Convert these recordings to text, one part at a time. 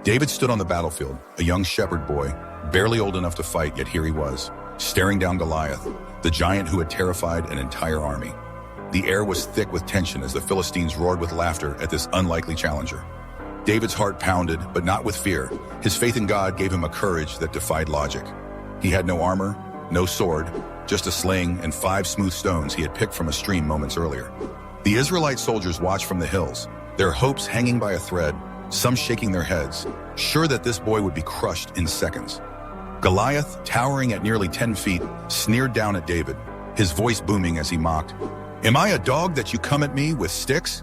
David stood on the battlefield, a young shepherd boy, barely old enough to fight, yet here he was, staring down Goliath, the giant who had terrified an entire army. The air was thick with tension as the Philistines roared with laughter at this unlikely challenger. David's heart pounded, but not with fear. His faith in God gave him a courage that defied logic. He had no armor, no sword, just a sling and 5 smooth stones he had picked from a stream moments earlier. The Israelite soldiers watched from the hills, their hopes hanging by a thread, some shaking their heads, sure that this boy would be crushed in seconds. Goliath, towering at nearly 10 feet, sneered down at David, his voice booming as he mocked, "Am I a dog that you come at me with sticks?"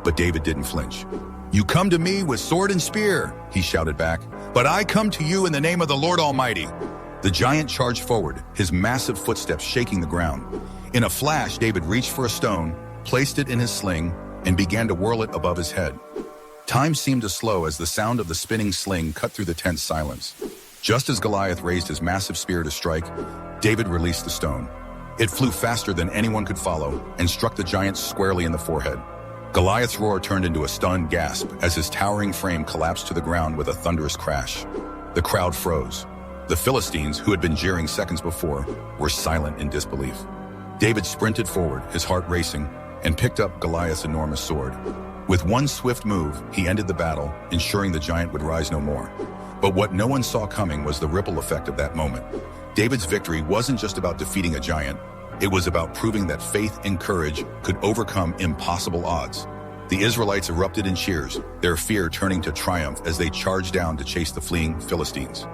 But David didn't flinch. "You come to me with sword and spear," he shouted back, "but I come to you in the name of the Lord Almighty." The giant charged forward, his massive footsteps shaking the ground. In a flash, David reached for a stone, placed it in his sling, and began to whirl it above his head. Time seemed to slow as the sound of the spinning sling cut through the tense silence. Just as Goliath raised his massive spear to strike, David released the stone. It flew faster than anyone could follow and struck the giant squarely in the forehead. Goliath's roar turned into a stunned gasp as his towering frame collapsed to the ground with a thunderous crash. The crowd froze. The Philistines, who had been jeering seconds before, were silent in disbelief. David sprinted forward, his heart racing, and picked up Goliath's enormous sword. With one swift move, he ended the battle, ensuring the giant would rise no more. But what no one saw coming was the ripple effect of that moment. David's victory wasn't just about defeating a giant. It was about proving that faith and courage could overcome impossible odds. The Israelites erupted in cheers, their fear turning to triumph as they charged down to chase the fleeing Philistines.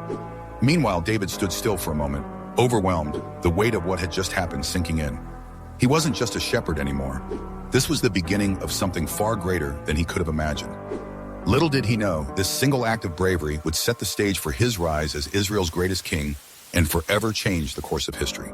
Meanwhile, David stood still for a moment, overwhelmed, the weight of what had just happened sinking in. He wasn't just a shepherd anymore. This was the beginning of something far greater than he could have imagined. Little did he know, this single act of bravery would set the stage for his rise as Israel's greatest king and forever change the course of history.